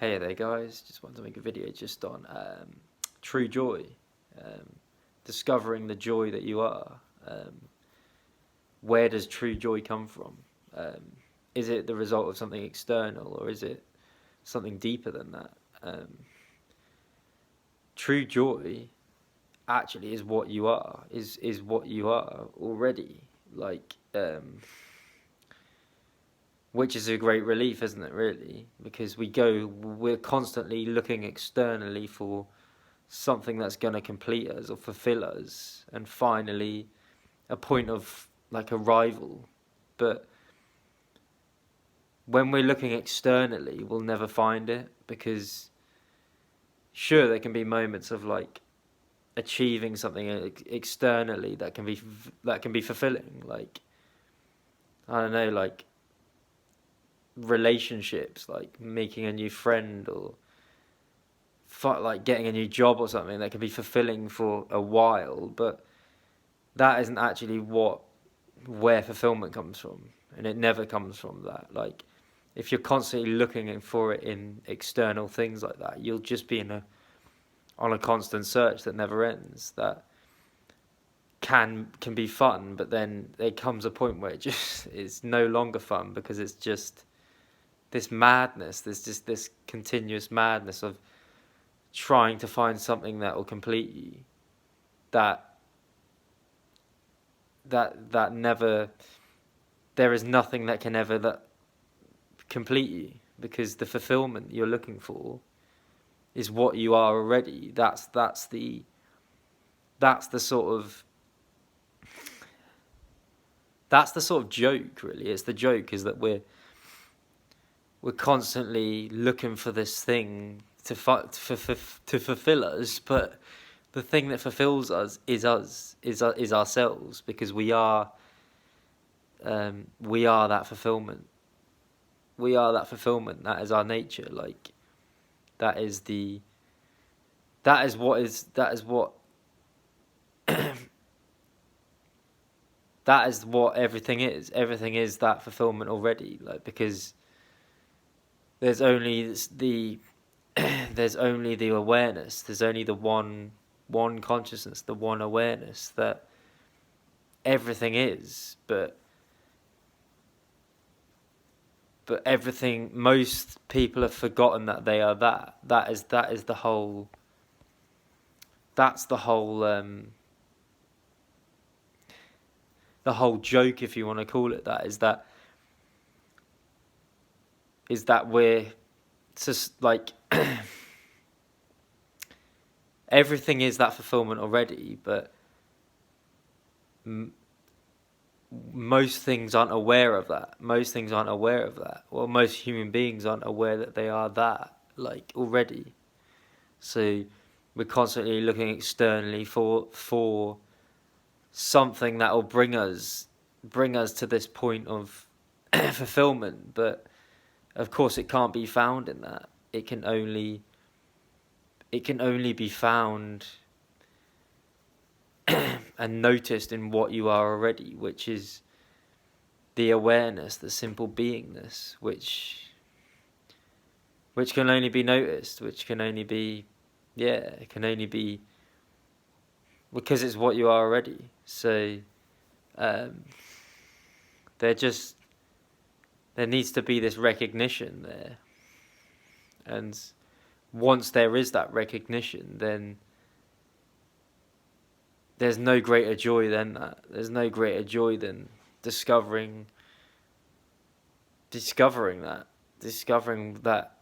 Hey there, guys. Just wanted to make a video just on true joy, um, discovering the joy that you are. Where does true joy come from? Um, is it the result of something external, or is it something deeper than that? Um, True joy actually is what you are. Is what you are already. Which is a great relief, isn't it? Really, because we're constantly looking externally for something that's going to complete us or fulfill us, and finally a point of like arrival. But when we're looking externally, we'll never find it, because sure, there can be moments of like achieving something externally that can be fulfilling, like, I don't know, like relationships, like making a new friend, or like getting a new job or something that can be fulfilling for a while, but that isn't actually where fulfillment comes from, and it never comes from that. Like, if you're constantly looking for it in external things like that, you'll just be on a constant search that never ends. That can be fun, but then there comes a point where it just is no longer fun, because it's just this madness. There's just this continuous madness of trying to find something that will complete you. That that never. There is nothing that can ever that complete you, because the fulfillment you're looking for is what you are already. That's the sort of that's the sort of joke, really. It's the joke is that we're constantly looking for this thing to fulfill us, but the thing that fulfills us is ourselves, because we are that fulfillment. We are that fulfillment. That is our nature. Like, that is the that is what that is what everything is. Everything is that fulfillment already. Like, because there's only the there's only the awareness. There's only the one consciousness, the one awareness that everything is. But everything. Most people have forgotten that they are that. That is the whole. That's the whole joke, if you want to call it that. Is that we're just like everything is that fulfillment already, but most things aren't aware of that. Most things aren't aware of that. Well, most human beings aren't aware that they are that, like, already. So we're constantly looking externally for something that will bring us to this point of fulfillment, but of course it can't be found in that. It can only be found and noticed in what you are already, which is the awareness, the simple beingness, which can only be noticed, which can only be, yeah, it can only be because it's what you are already. So um, there just there needs to be this recognition there, and once there is that recognition, then there's no greater joy than that. There's no greater joy than discovering discovering that discovering that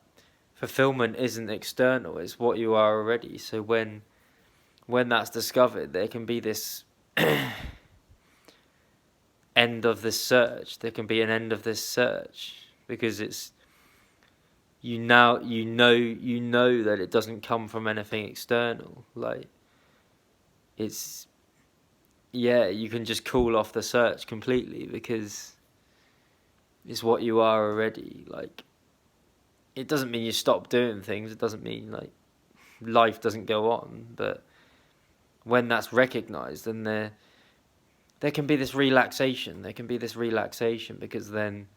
fulfillment isn't external, it's what you are already. So when that's discovered, there can be this end of this search. There can be an end of this search, because it's you know that it doesn't come from anything external. Like, it's, yeah, you can just call off the search completely, because it's what you are already. Like, it doesn't mean you stop doing things. It doesn't mean like life doesn't go on. But when that's recognized, then there can be this relaxation. There can be this relaxation, because then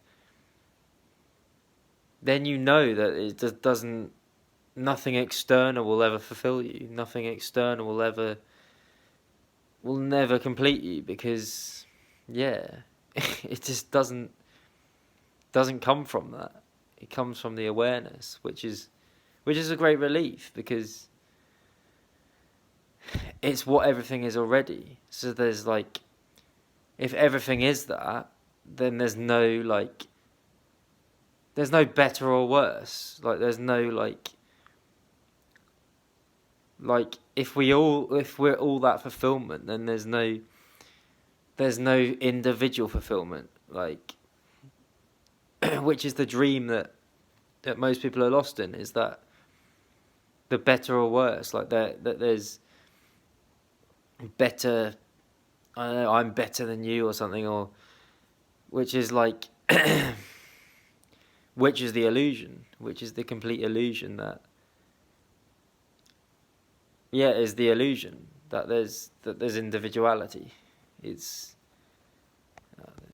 then you know that it just doesn't. Nothing external will ever fulfill you. Nothing external will never complete you, because, yeah, it just doesn't come from that. It comes from the awareness, which is a great relief, because it's what everything is already. So there's like, if everything is that, then there's no better or worse. Like there's no like if we're all that fulfillment, then there's no individual fulfillment, like which is the dream that most people are lost in, is that the better or worse, like that there's better, I don't know, I'm better than you or something, or which is like which is the illusion, which is the complete illusion that, yeah, is the illusion that there's individuality. It's